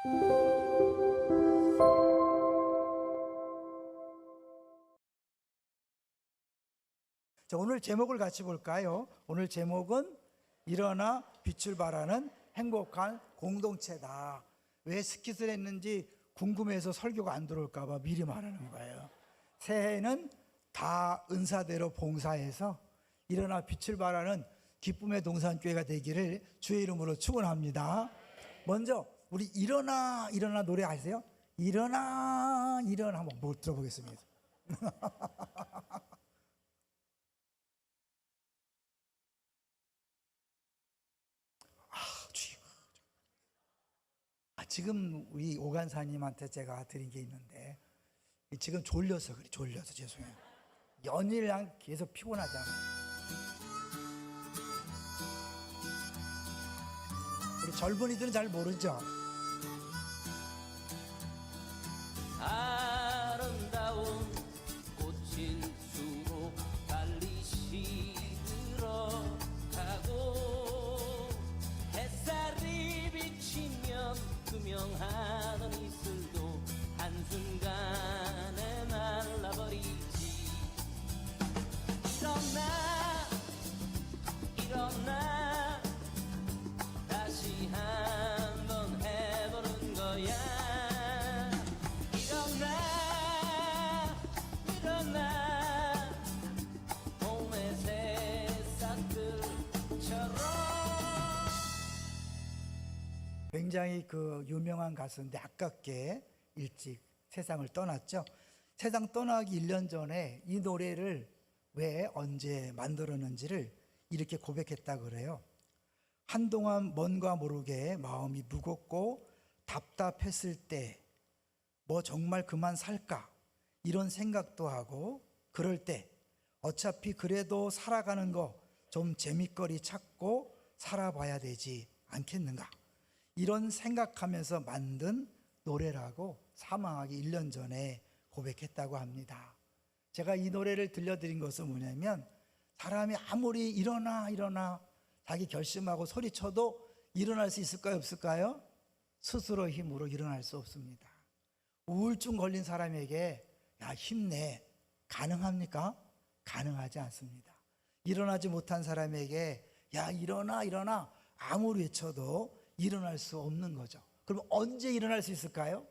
자, 오늘 제목을 같이 볼까요? 오늘 제목은 일어나 빛을 발하는 행복한 공동체다. 왜 스킷을 했는지 궁금해서 설교가 안 들어올까 봐 미리 말하는 거예요. 새해에는 다 은사대로 봉사해서 일어나 빛을 발하는 기쁨의 동산교회가 되기를 주의 이름으로 축원합니다. 먼저 우리 일어나 노래 아세요? 일어나 한번 못 들어보겠습니다. 지금 우리 오간사님한테 제가 드린 게 있는데 지금 졸려서 그래. 졸려서 죄송해요. 연일랑 계속 피곤하잖아. 우리 젊은이들은 잘 모르죠. 아름다운 꽃일 수록 빨리 시들어가고 햇살이 비치면 투명하던 이슬도 한순간에 말라버리지. 일어나 다시 한번 해보는 거야. 일어나 봄의 새싹들처럼. 굉장히 그 유명한 가수인데 아깝게 일찍 세상을 떠났죠. 세상 떠나기 1년 전에 이 노래를 왜 언제 만들었는지를 이렇게 고백했다 그래요. 한동안 뭔가 모르게 마음이 무겁고 답답했을 때 뭐 정말 그만 살까 이런 생각도 하고, 그럴 때 어차피 그래도 살아가는 거 좀 재밌거리 찾고 살아봐야 되지 않겠는가, 이런 생각하면서 만든 노래라고 사망하기 1년 전에 고백했다고 합니다. 제가 이 노래를 들려드린 것은 뭐냐면, 사람이 아무리 일어나 자기 결심하고 소리쳐도 일어날 수 있을까요, 없을까요? 스스로 힘으로 일어날 수 없습니다. 우울증 걸린 사람에게 야 힘내, 가능합니까? 가능하지 않습니다. 일어나지 못한 사람에게 야 일어나 아무리 외쳐도 일어날 수 없는 거죠. 그럼 언제 일어날 수 있을까요?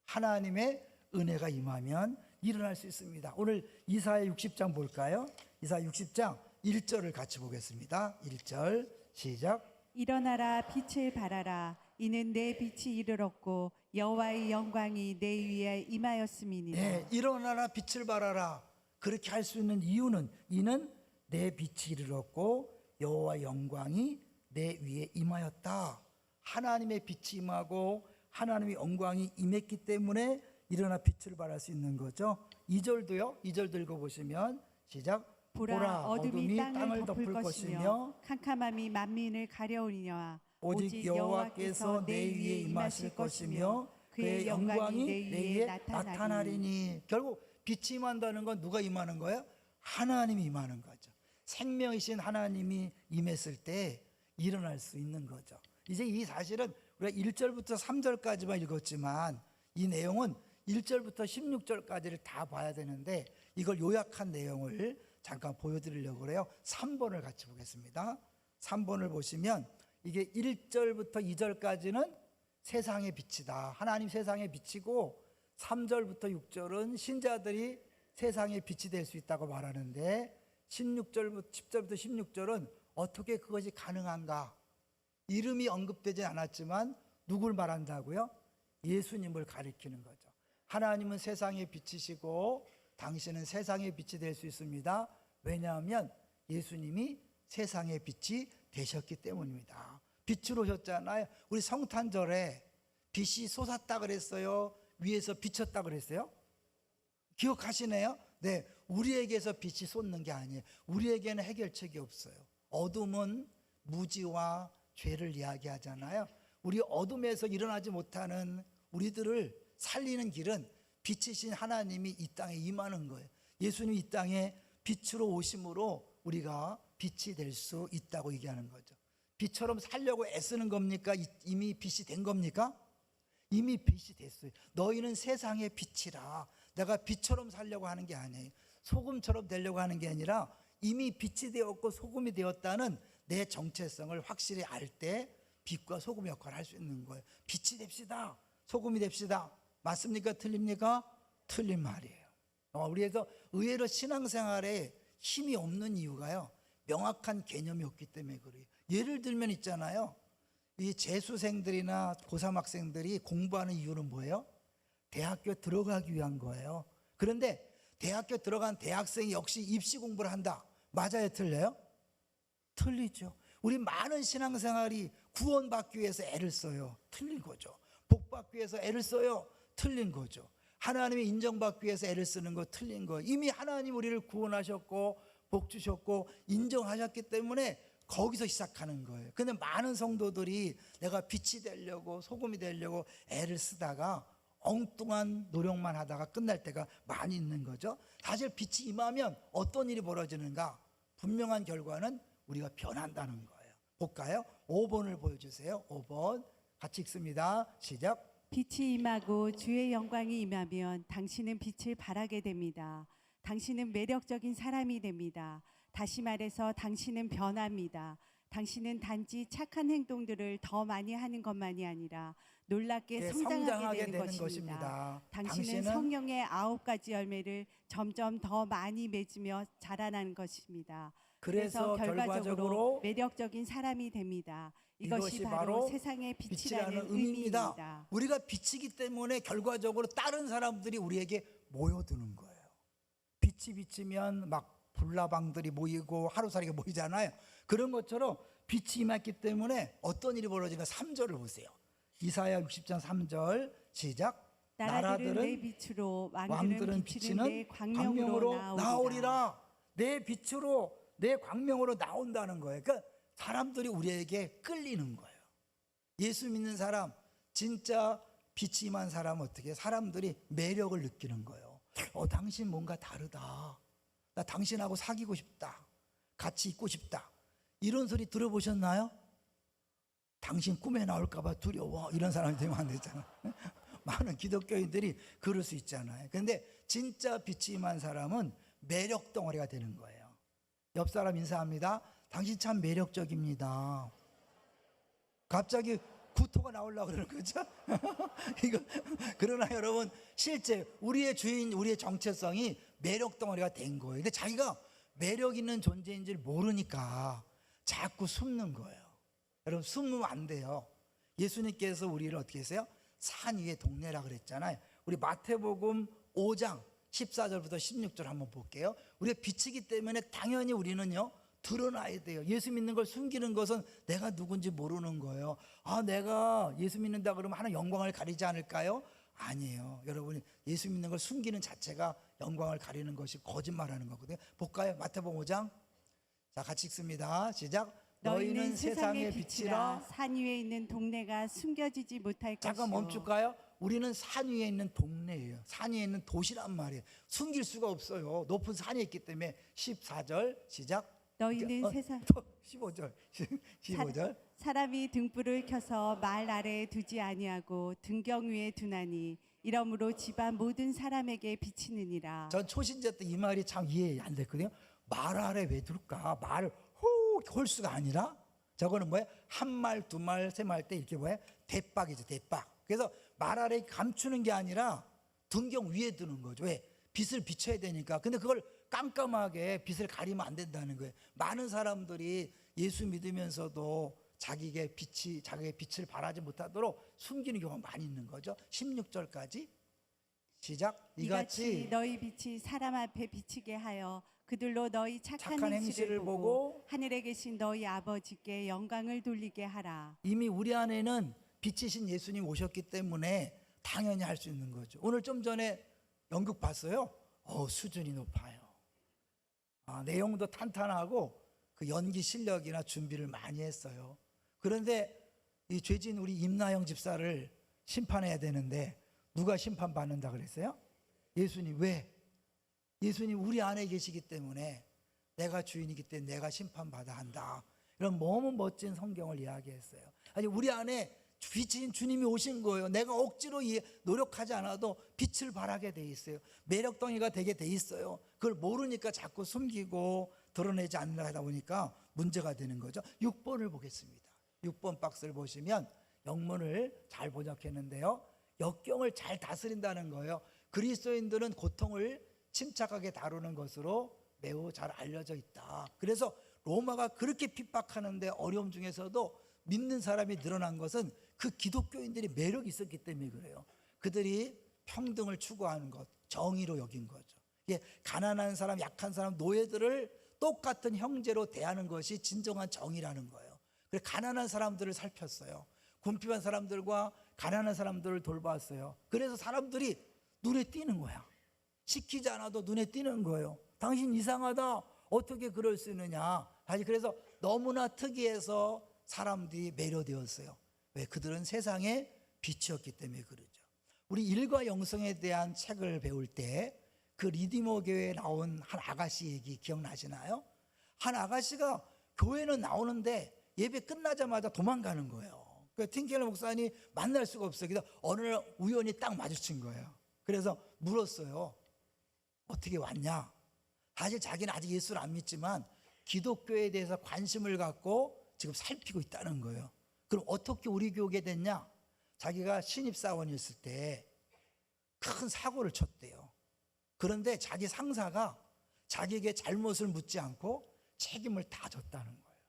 하나님의 은혜가 임하면 일어날 수 있습니다. 오늘 이사야 60장 볼까요? 이사야 60장 1절을 같이 보겠습니다. 1절 시작. 일어나라 빛을 발하라. 이는 내 빛이 이르렀고 여호와의 영광이 내 위에 임하였음이니라. 네, 일어나라 빛을 발하라. 그렇게 할 수 있는 이유는 이는 내 빛이 이르렀고 여호와의 영광이 내 위에 임하였다. 하나님의 빛이 임하고 하나님의 영광이 임했기 때문에 일어나 빛을 발할 수 있는 거죠. 2절도요. 2절 들고 보시면 시작. 보라 어둠이 땅을 덮을 것이며 캄캄함이 만민을 가려우리니와 오직 여호와께서 내 위에 임하실 것이며 그의 영광이 내 위에 나타나리니. 결국 빛이 임한다는 건 누가 임하는 거예요? 하나님이 임하는 거죠. 생명이신 하나님이 임했을 때 일어날 수 있는 거죠. 이제 이 사실은 우리가 1절부터 3절까지만 읽었지만 이 내용은 1절부터 16절까지를 다 봐야 되는데 이걸 요약한 내용을 잠깐 보여드리려고 그래요. 3번을 같이 보겠습니다. 3번을 보시면 이게 1절부터 2절까지는 세상의 빛이다. 하나님 세상의 빛이고 3절부터 6절은 신자들이 세상의 빛이 될 수 있다고 말하는데 10절부터 16절은 어떻게 그것이 가능한가? 이름이 언급되지 않았지만 누굴 말한다고요? 예수님을 가리키는 거죠. 하나님은 세상의 빛이시고 당신은 세상의 빛이 될 수 있습니다. 왜냐하면 예수님이 세상의 빛이 되셨기 때문입니다. 빛으로 오셨잖아요. 우리 성탄절에 빛이 솟았다 그랬어요? 위에서 비쳤다 그랬어요? 기억하시네요? 네, 우리에게서 빛이 솟는 게 아니에요. 우리에게는 해결책이 없어요. 어둠은 무지와 죄를 이야기하잖아요. 우리 어둠에서 일어나지 못하는 우리들을 살리는 길은 빛이신 하나님이 이 땅에 임하는 거예요. 예수님이 이 땅에 빛으로 오심으로 우리가 빛이 될 수 있다고 얘기하는 거죠. 빛처럼 살려고 애쓰는 겁니까? 이미 빛이 된 겁니까? 이미 빛이 됐어요. 너희는 세상의 빛이라. 내가 빛처럼 살려고 하는 게 아니에요. 소금처럼 되려고 하는 게 아니라 이미 빛이 되었고 소금이 되었다는 내 정체성을 확실히 알 때 빛과 소금 역할을 할 수 있는 거예요. 빛이 됩시다. 소금이 됩시다. 맞습니까? 틀립니까? 틀린 말이에요. 우리에서 의외로 신앙생활에 힘이 없는 이유가요, 명확한 개념이 없기 때문에 그래요. 예를 들면 있잖아요, 이 재수생들이나 고3 학생들이 공부하는 이유는 뭐예요? 대학교 들어가기 위한 거예요. 그런데 대학교 들어간 대학생이 역시 입시 공부를 한다. 맞아요? 틀려요? 틀리죠. 우리 많은 신앙생활이 구원받기 위해서 애를 써요. 틀린 거죠. 복받기 위해서 애를 써요. 틀린 거죠. 하나님의 인정받기 위해서 애를 쓰는 거 틀린 거예요. 이미 하나님 우리를 구원하셨고 복 주셨고 인정하셨기 때문에 거기서 시작하는 거예요. 근데 많은 성도들이 내가 빛이 되려고 소금이 되려고 애를 쓰다가 엉뚱한 노력만 하다가 끝날 때가 많이 있는 거죠. 사실 빛이 임하면 어떤 일이 벌어지는가? 분명한 결과는 우리가 변한다는 거예요. 볼까요? 5번을 보여주세요. 5번 같이 읽습니다. 시작. 빛이 임하고 주의 영광이 임하면 당신은 빛을 발하게 됩니다. 당신은 매력적인 사람이 됩니다. 다시 말해서 당신은 변합니다. 당신은 단지 착한 행동들을 더 많이 하는 것만이 아니라 놀랍게 성장하게 되는 것입니다. 당신은 성령의 9가지 열매를 점점 더 많이 맺으며 자라나는 것입니다. 그래서 결과적으로 매력적인 사람이 됩니다. 이것이 바로 세상의 빛이라는 의미입니다. 우리가 빛이기 때문에 결과적으로 다른 사람들이 우리에게 모여드는 거예요. 빛이 비치면 막 불나방들이 모이고 하루살이가 모이잖아요. 그런 것처럼 빛이 임했기 때문에 어떤 일이 벌어지는가? 3절을 보세요. 이사야 60장 3절 시작. 나라들은 내 빛으로 왕들은 비치는 내 광명으로 광명으로 나오리라. 내 빛으로 내 광명으로 나온다는 거예요. 그러니까 사람들이 우리에게 끌리는 거예요. 예수 믿는 사람, 진짜 빛이 임한 사람은 어떻게 해요? 사람들이 매력을 느끼는 거예요. 당신 뭔가 다르다. 나 당신하고 사귀고 싶다. 같이 있고 싶다. 이런 소리 들어보셨나요? 당신 꿈에 나올까봐 두려워. 이런 사람이 되면 안 되잖아요. 많은 기독교인들이 그럴 수 있잖아요. 그런데 진짜 빛이 임한 사람은 매력 덩어리가 되는 거예요. 옆 사람 인사합니다. 당신 참 매력적입니다. 갑자기 구토가 나오려고 그러는 거죠. 그러나 여러분, 실제 우리의 주인, 우리의 정체성이 매력 덩어리가 된 거예요. 근데 자기가 매력 있는 존재인 줄 모르니까 자꾸 숨는 거예요. 여러분, 숨으면 안 돼요. 예수님께서 우리를 어떻게 했어요? 산 위의 동네라 그랬잖아요. 우리 마태복음 5장 14절부터 16절 한번 볼게요. 우리가 빛이기 때문에 당연히 우리는요, 드러나야 돼요. 예수 믿는 걸 숨기는 것은 내가 누군지 모르는 거예요. 내가 예수 믿는다 그러면 하나님 영광을 가리지 않을까요? 아니에요. 여러분이 예수 믿는 걸 숨기는 자체가 영광을 가리는 것이 거짓말하는 거거든요. 볼까요? 마태복음 5장. 자, 같이 읽습니다. 시작. 너희는 세상의 빛이라 산 위에 있는 동네가 숨겨지지 못할 것이요. 잠깐 멈출까요? 우리는 산 위에 있는 동네예요. 산 위에 있는 도시란 말이에요. 숨길 수가 없어요. 높은 산이 있기 때문에. 14절 시작. 너희는 세상 15절 15절 사람이 등불을 켜서 말 아래에 두지 아니하고 등경 위에 두나니 이러므로 집안 모든 사람에게 비치느니라. 전 초신자 때 이 말이 참 이해 안 됐거든요. 말 아래 왜 둘까? 말을 호 홀수가 아니라 저거는 뭐예요? 한 말, 두 말, 세 말 때 이렇게 뭐예요? 대박이죠, 대박. 그래서 말 아래 감추는 게 아니라 등경 위에 두는 거죠. 왜? 빛을 비춰야 되니까. 근데 그걸 깜깜하게 빛을 가리면 안 된다는 거예요. 많은 사람들이 예수 믿으면서도 자기의 빛을 발하지 못하도록 숨기는 경우가 많이 있는 거죠. 16절까지 시작. 이같이 너희 빛이 사람 앞에 비치게 하여 그들로 너희 착한 행실을 보고 하늘에 계신 너희 아버지께 영광을 돌리게 하라. 이미 우리 안에는 빛이신 예수님 오셨기 때문에 당연히 할 수 있는 거죠. 오늘 좀 전에 연극 봤어요. 수준이 높아요. 내용도 탄탄하고 그 연기 실력이나 준비를 많이 했어요. 그런데 이 죄진 우리 임나영 집사를 심판해야 되는데 누가 심판받는다 그랬어요? 예수님. 왜? 예수님 우리 안에 계시기 때문에 내가 주인이기 때문에 내가 심판받아야 한다. 이런 너무 멋진 성경을 이야기했어요. 아니 우리 안에 빛인 주님이 오신 거예요. 내가 억지로 노력하지 않아도 빛을 발하게 돼 있어요. 매력덩이가 되게 돼 있어요. 그걸 모르니까 자꾸 숨기고 드러내지 않으다 보니까 문제가 되는 거죠. 6번을 보겠습니다. 6번 박스를 보시면 영문을 잘 번역했는데요, 역경을 잘 다스린다는 거예요. 그리스도인들은 고통을 침착하게 다루는 것으로 매우 잘 알려져 있다. 그래서 로마가 그렇게 핍박하는데 어려움 중에서도 믿는 사람이 늘어난 것은 그 기독교인들이 매력이 있었기 때문에 그래요. 그들이 평등을 추구하는 것, 정의로 여긴 거죠. 가난한 사람, 약한 사람, 노예들을 똑같은 형제로 대하는 것이 진정한 정의라는 거예요. 그래서 가난한 사람들을 살폈어요. 궁핍한 사람들과 가난한 사람들을 돌봤어요. 그래서 사람들이 눈에 띄는 거야. 시키지 않아도 눈에 띄는 거예요. 당신 이상하다, 어떻게 그럴 수 있느냐. 사실 그래서 너무나 특이해서 사람들이 매료되었어요. 왜? 그들은 세상의 빛이었기 때문에 그러죠. 우리 일과 영성에 대한 책을 배울 때 그 리디머 교회에 나온 한 아가씨 얘기 기억나시나요? 한 아가씨가 교회는 나오는데 예배 끝나자마자 도망가는 거예요. 그 틴켈러 목사님 만날 수가 없어요. 그래서 어느 날 우연히 딱 마주친 거예요. 그래서 물었어요. 어떻게 왔냐? 사실 자기는 아직 예수를 안 믿지만 기독교에 대해서 관심을 갖고 지금 살피고 있다는 거예요. 그럼 어떻게 우리 교회 오게 됐냐? 자기가 신입사원이었을 때 큰 사고를 쳤대요. 그런데 자기 상사가 자기에게 잘못을 묻지 않고 책임을 다 졌다는 거예요.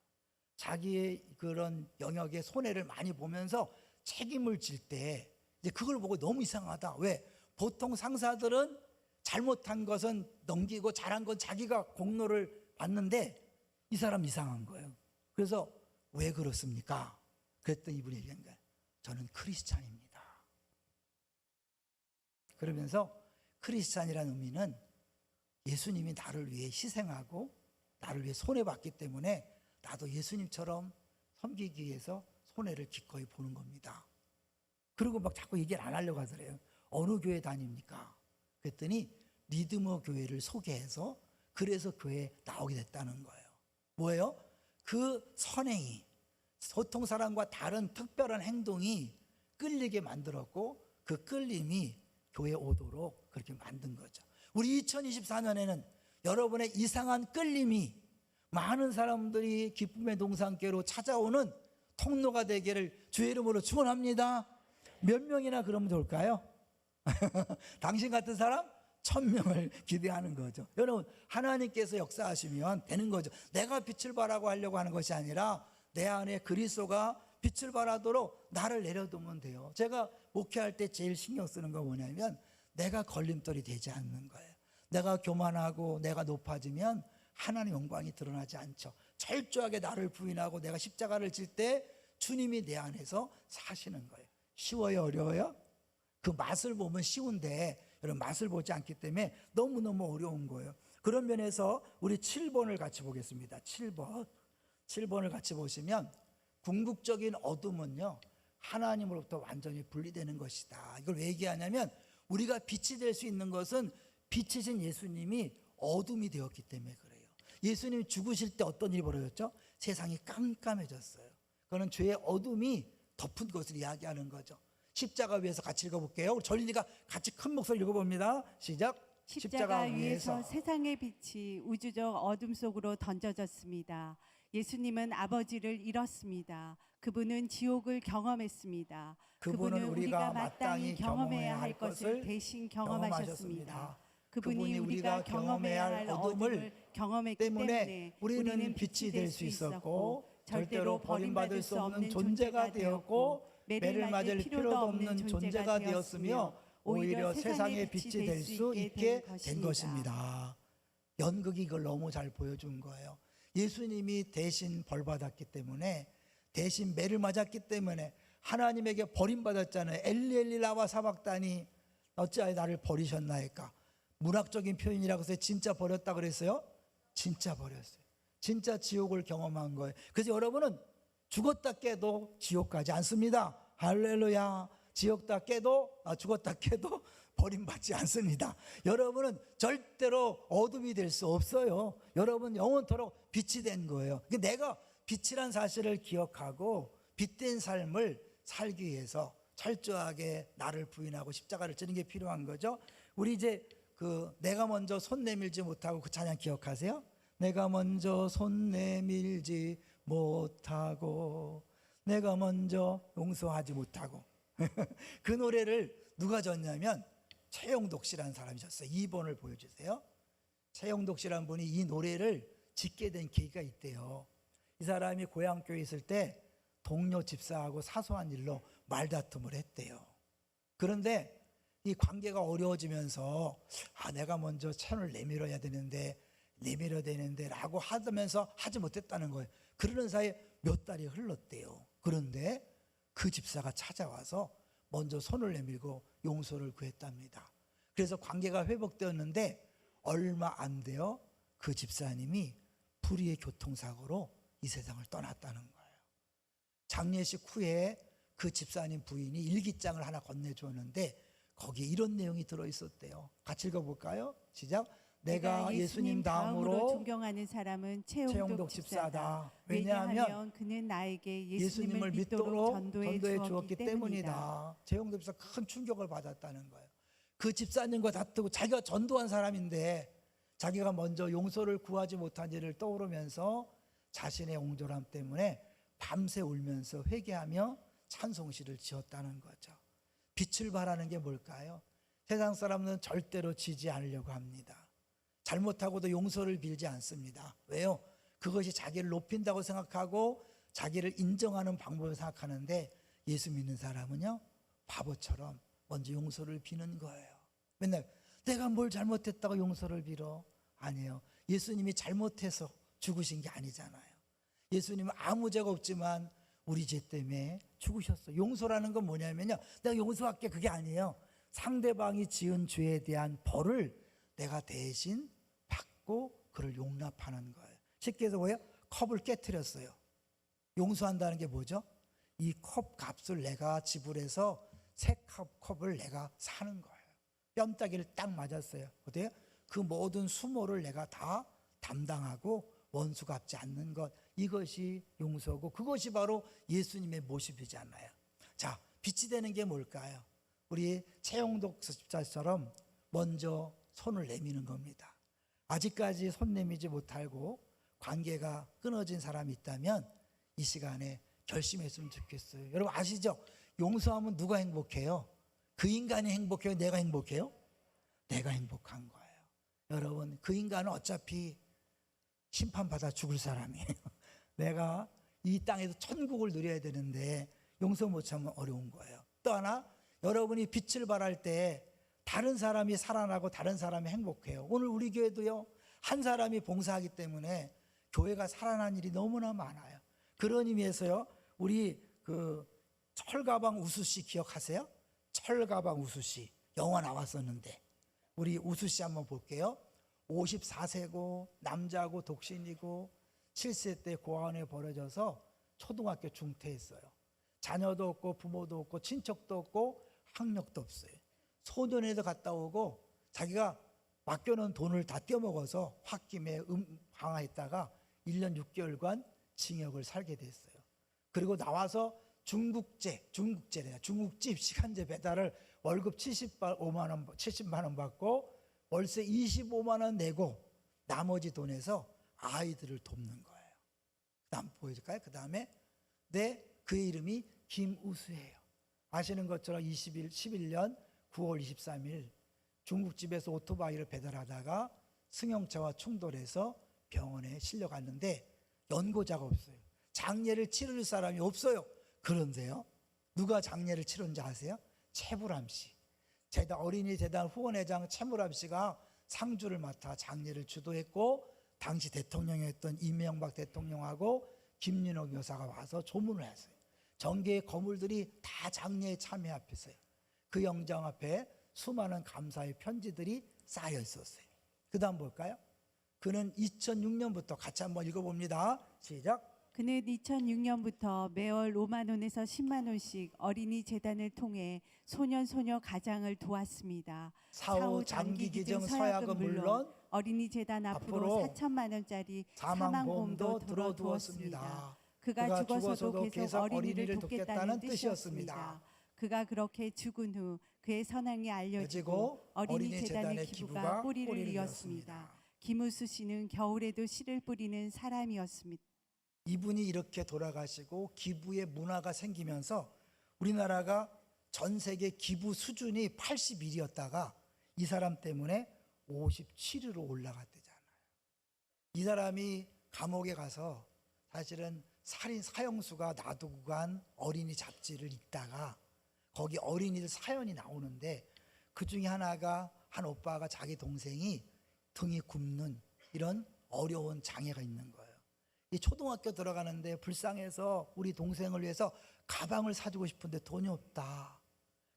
자기의 그런 영역에 손해를 많이 보면서 책임을 질 때 이제 그걸 보고 너무 이상하다. 왜? 보통 상사들은 잘못한 것은 넘기고 잘한 건 자기가 공로를 받는데 이 사람 이상한 거예요. 그래서 왜 그렇습니까? 그랬더니 이분이 얘기한 거예요. 저는 크리스찬입니다. 그러면서 크리스찬이라는 의미는 예수님이 나를 위해 희생하고 나를 위해 손해봤기 때문에 나도 예수님처럼 섬기기 위해서 손해를 기꺼이 보는 겁니다. 그리고 막 자꾸 얘기를 안 하려고 하더래요. 어느 교회 다닙니까? 그랬더니 리드머 교회를 소개해서 그래서 교회에 나오게 됐다는 거예요. 뭐예요? 그 선행이 보통 사람과 다른 특별한 행동이 끌리게 만들었고 그 끌림이 교회에 오도록 그렇게 만든 거죠. 우리 2024년에는 여러분의 이상한 끌림이 많은 사람들이 기쁨의 동산께로 찾아오는 통로가 되기를 주의 이름으로 축원합니다. 몇 명이나 그러면 좋을까요? 당신 같은 사람 1000명을 기대하는 거죠. 여러분, 하나님께서 역사하시면 되는 거죠. 내가 빛을 발하고 하려고 하는 것이 아니라 내 안에 그리스도가 빛을 발하도록 나를 내려두면 돼요. 제가 목회할 때 제일 신경 쓰는 건 뭐냐면 내가 걸림돌이 되지 않는 거예요. 내가 교만하고 내가 높아지면 하나님의 영광이 드러나지 않죠. 철저하게 나를 부인하고 내가 십자가를 질 때 주님이 내 안에서 사시는 거예요. 쉬워요? 어려워요? 그 맛을 보면 쉬운데 여러분 맛을 보지 않기 때문에 너무너무 어려운 거예요. 그런 면에서 우리 7번을 같이 보겠습니다. 7번을 같이 보시면 궁극적인 어둠은요 하나님으로부터 완전히 분리되는 것이다. 이걸 왜 얘기하냐면 우리가 빛이 될 수 있는 것은 빛이신 예수님이 어둠이 되었기 때문에 그래요. 예수님이 죽으실 때 어떤 일이 벌어졌죠? 세상이 깜깜해졌어요. 그거는 죄의 어둠이 덮은 것을 이야기하는 거죠. 십자가 위에서 같이 읽어볼게요. 우리 전리니가 같이 큰 목소리 읽어봅니다. 시작. 십자가 위에서 세상의 빛이 우주적 어둠 속으로 던져졌습니다. 예수님은 아버지를 잃었습니다. 그분은 지옥을 경험했습니다. 그분은 우리가 마땅히 경험해야 할 것을 대신 경험하셨습니다. 그분이 우리가 경험해야 할 어둠을 경험했기 때문에 우리는 빛이 될 수 있었고 절대로 버림받을 수 없는 존재가 되었고 매를 맞을 필요도 없는 존재가 되었으며 오히려 세상의 빛이 될 수 있게 된 것입니다. 연극이 이걸 너무 잘 보여준 거예요. 예수님이 대신 벌받았기 때문에 대신 매를 맞았기 때문에 하나님에게 버림받았잖아요. 엘리 엘리 라마 사박다니 어찌하여 나를 버리셨나이까. 문학적인 표현이라고 해서 진짜 버렸다 그랬어요? 진짜 버렸어요. 진짜 지옥을 경험한 거예요. 그래서 여러분은 죽었다 깨도 지옥 가지 않습니다. 할렐루야. 죽었다 깨도 버림받지 않습니다. 여러분은 절대로 어둠이 될 수 없어요. 여러분 영원토록 빛이 된 거예요. 내가 빛이란 사실을 기억하고 빛된 삶을 살기 위해서 철저하게 나를 부인하고 십자가를 지는 게 필요한 거죠. 우리 이제 내가 먼저 손 내밀지 못하고 그 찬양 기억하세요? 내가 먼저 손 내밀지 못하고 내가 먼저 용서하지 못하고 그 노래를 누가 졌냐면 최영독 씨라는 사람이 졌어요. 2번을 보여주세요. 최영독 씨라는 분이 이 노래를 짓게 된 계기가 있대요. 이 사람이 고향교회에 있을 때 동료 집사하고 사소한 일로 말다툼을 했대요. 그런데 이 관계가 어려워지면서 내가 먼저 손을 내밀어야 되는데 라고 하면서 하지 못했다는 거예요. 그러는 사이에 몇 달이 흘렀대요. 그런데 그 집사가 찾아와서 먼저 손을 내밀고 용서를 구했답니다. 그래서 관계가 회복되었는데 얼마 안 돼요. 그 집사님이 불의의 교통사고로 이 세상을 떠났다는 거예요. 장례식 후에 그 집사님 부인이 일기장을 하나 건네주었는데 거기에 이런 내용이 들어있었대요. 같이 읽어볼까요? 시작. 내가 예수님 다음으로 존경하는 사람은 최영독 최영독 집사다. 집사다. 왜냐하면 그는 나에게 예수님을 믿도록 전도해 주었기 때문이다. 최영독 집사 큰 충격을 받았다는 거예요. 그 집사님과 다투고 자기가 전도한 사람인데 자기가 먼저 용서를 구하지 못한 일을 떠오르면서 자신의 옹졸함 때문에 밤새 울면서 회개하며 찬송시를 지었다는 거죠. 빛을 발하는 게 뭘까요? 세상 사람은 절대로 지지 않으려고 합니다. 잘못하고도 용서를 빌지 않습니다. 왜요? 그것이 자기를 높인다고 생각하고 자기를 인정하는 방법을 생각하는데 예수 믿는 사람은요 바보처럼 먼저 용서를 비는 거예요. 맨날 내가 뭘 잘못했다고 용서를 빌어? 아니에요. 예수님이 잘못해서 죽으신 게 아니잖아요. 예수님은 아무 죄가 없지만 우리 죄 때문에 죽으셨어요. 용서라는 건 뭐냐면요, 내가 용서할게 그게 아니에요. 상대방이 지은 죄에 대한 벌을 내가 대신 받고 그를 용납하는 거예요. 쉽게 해서 뭐예요? 컵을 깨트렸어요. 용서한다는 게 뭐죠? 이 컵 값을 내가 지불해서 새 컵을 내가 사는 거예요. 뺨따기를 딱 맞았어요. 어때요? 그 모든 수모를 내가 다 담당하고 원수 갚지 않는 것, 이것이 용서고 그것이 바로 예수님의 모습이잖아요. 자, 빛이 되는 게 뭘까요? 우리 최영독 집사처럼 먼저 손을 내미는 겁니다. 아직까지 손 내미지 못하고 관계가 끊어진 사람이 있다면 이 시간에 결심했으면 좋겠어요. 여러분 아시죠? 용서하면 누가 행복해요? 그 인간이 행복해요? 내가 행복해요? 내가 행복한 거예요. 여러분 그 인간은 어차피 심판받아 죽을 사람이에요. 내가 이 땅에서 천국을 누려야 되는데 용서 못하면 어려운 거예요. 또 하나, 여러분이 빛을 발할 때 다른 사람이 살아나고 다른 사람이 행복해요. 오늘 우리 교회도요, 한 사람이 봉사하기 때문에 교회가 살아난 일이 너무나 많아요. 그런 의미에서요, 우리 철가방 우수씨 기억하세요? 철가방 우수씨 영화 나왔었는데 우리 우수씨 한번 볼게요. 54세고 남자고 독신이고 7세 때 고아원에 버려져서 초등학교 중퇴했어요. 자녀도 없고 부모도 없고 친척도 없고 학력도 없어요. 소년에도 갔다 오고 자기가 맡겨놓은 돈을 다 떼어먹어서 홧김에 방황했다가 1년 6개월간 징역을 살게 됐어요. 그리고 나와서 중국집 시간제 배달을 월급 70만 원 받고 월세 25만 원 내고 나머지 돈에서 아이들을 돕는 거예요. 다음 보여줄까요? 그 다음에 그의 이름이 김우수예요. 아시는 것처럼 11년 9월 23일 중국집에서 오토바이를 배달하다가 승용차와 충돌해서 병원에 실려갔는데 연고자가 없어요. 장례를 치를 사람이 없어요. 그런데요, 누가 장례를 치른지 아세요? 최불암 씨. 어린이 재단 후원회장 최불암 씨가 상주를 맡아 장례를 주도했고 당시 대통령이었던 이명박 대통령하고 김윤옥 여사가 와서 조문을 했어요. 정계의 거물들이 다 장례에 참여했어요. 그 영장 앞에 수많은 감사의 편지들이 쌓여 있었어요. 그 다음 볼까요? 그는 2006년부터 같이 한번 읽어봅니다. 시작. 그는 2006년부터 매월 5만 원에서 10만 원씩 어린이 재단을 통해 소녀 가장을 도왔습니다. 사후 장기 기증 서약은 물론 어린이 재단 앞으로 4천만 원짜리 사망보험도 들어두었습니다. 그가 죽어서도 계속 계속 어린이를 돕겠다는 뜻이었습니다. 그가 그렇게 죽은 후 그의 선행이 알려지고 어린이 재단의 기부가 뿌리를 이었습니다. 김우수 씨는 겨울에도 씨를 뿌리는 사람이었습니다. 이분이 이렇게 돌아가시고 기부의 문화가 생기면서 우리나라가 전 세계 기부 수준이 81이었다가 이 사람 때문에 57위로 올라갔대잖아요. 이 사람이 감옥에 가서 사실은 살인 사형수가 놔두고 간 어린이 잡지를 읽다가 거기 어린이들 사연이 나오는데 그 중에 하나가 한 오빠가 자기 동생이 등이 굽는 이런 어려운 장애가 있는 거예요. 이 초등학교 들어가는데 불쌍해서 우리 동생을 위해서 가방을 사주고 싶은데 돈이 없다.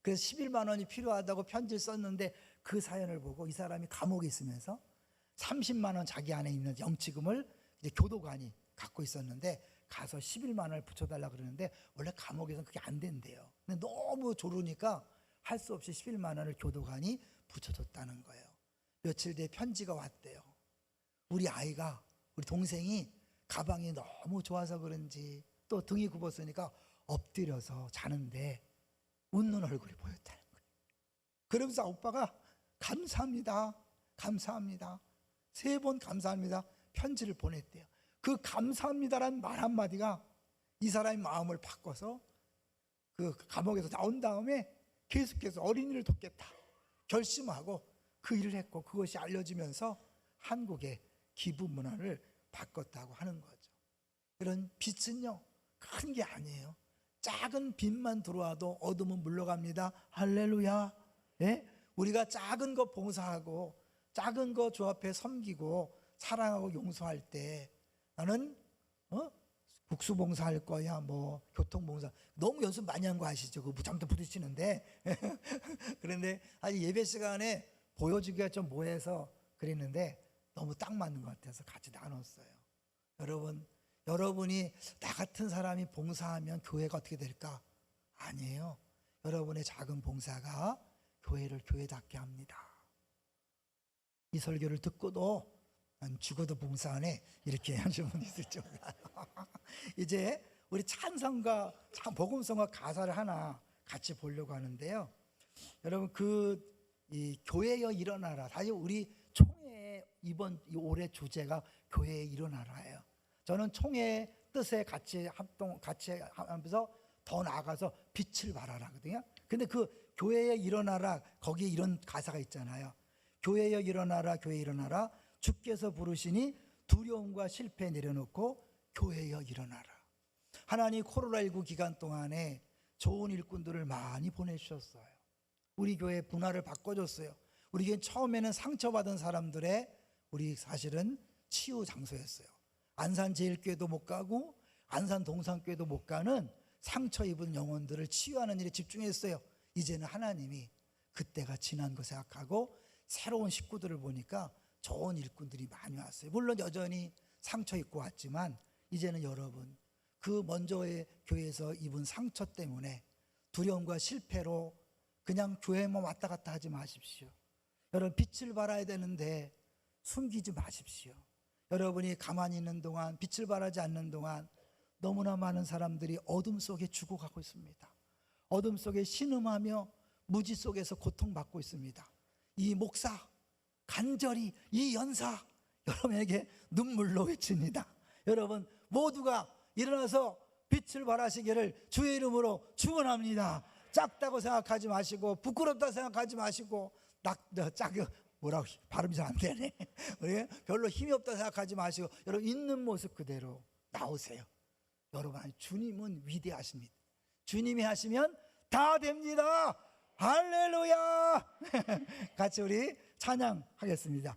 그래서 11만 원이 필요하다고 편지를 썼는데 그 사연을 보고 이 사람이 감옥에 있으면서 30만 원 자기 안에 있는 영치금을 이제 교도관이 갖고 있었는데 가서 11만 원을 붙여달라 그러는데 원래 감옥에서는 그게 안 된대요. 근데 너무 조르니까 할 수 없이 11만 원을 교도관이 붙여줬다는 거예요. 며칠 뒤에 편지가 왔대요. 우리 아이가, 우리 동생이 가방이 너무 좋아서 그런지 또 등이 굽었으니까 엎드려서 자는데 웃는 얼굴이 보였다는 거예요. 그러면서 오빠가 감사합니다, 감사합니다, 3번 감사합니다 편지를 보냈대요. 그 감사합니다라는 말 한마디가 이 사람의 마음을 바꿔서 그 감옥에서 나온 다음에 계속해서 어린이를 돕겠다 결심하고 그 일을 했고 그것이 알려지면서 한국의 기부 문화를 바꿨다고 하는 거죠. 이런 빛은요 큰 게 아니에요. 작은 빛만 들어와도 어둠은 물러갑니다. 할렐루야. 예? 우리가 작은 거 봉사하고 작은 거 주 앞에 섬기고 사랑하고 용서할 때 나는 국수 봉사할 거야, 뭐 교통 봉사 너무 연습 많이 한 거 아시죠? 그 무참도 부딪히는데 그런데 아직 예배 시간에 보여주기가 좀 뭐해서 그랬는데 너무 딱 맞는 것 같아서 같이 나눴어요. 여러분이 나 같은 사람이 봉사하면 교회가 어떻게 될까? 아니에요. 여러분의 작은 봉사가 교회를 교회답게 합니다. 이 설교를 듣고도 난 죽어도 봉사 안 해 이렇게 하시는 분이 있을지 몰라요. 이제 우리 찬성과 복음성과 가사를 하나 같이 보려고 하는데요. 여러분 이 교회여 일어나라. 사실 우리 총회 올해 주제가 교회에 일어나라예요. 저는 총회 뜻에 같이 하면서 더 나아가서 빛을 발하라거든요. 근데 그 교회에 일어나라 거기에 이런 가사가 있잖아요. 교회여 일어나라, 교회 일어나라. 주께서 부르시니 두려움과 실패 내려놓고 교회여 일어나라. 하나님 코로나19 기간 동안에 좋은 일꾼들을 많이 보내주셨어요. 우리 교회 문화를 바꿔줬어요. 우리 교회 처음에는 상처받은 사람들의 우리 사실은 치유 장소였어요. 안산 제일교회도 못 가고 안산 동산교회도 못 가는 상처 입은 영혼들을 치유하는 일에 집중했어요. 이제는 하나님이 그때가 지난 거 생각하고 새로운 식구들을 보니까 좋은 일꾼들이 많이 왔어요. 물론 여전히 상처 입고 왔지만 이제는 여러분 그 먼저의 교회에서 입은 상처 때문에 두려움과 실패로 그냥 교회만 왔다 갔다 하지 마십시오. 여러분 빛을 발해야 되는데 숨기지 마십시오. 여러분이 가만히 있는 동안 빛을 발하지 않는 동안 너무나 많은 사람들이 어둠 속에 죽어가고 있습니다. 어둠 속에 신음하며 무지 속에서 고통받고 있습니다. 이 목사 간절히 이 연사 여러분에게 눈물로 외칩니다. 여러분 모두가 일어나서 빛을 발하시기를 주의 이름으로 축원합니다. 작다고 생각하지 마시고 부끄럽다고 생각하지 마시고 뭐라고 발음이 잘 안 되네. 별로 힘이 없다고 생각하지 마시고 여러분 있는 모습 그대로 나오세요. 여러분 주님은 위대하십니다. 주님이 하시면 다 됩니다. 할렐루야. 같이 우리 찬양하겠습니다.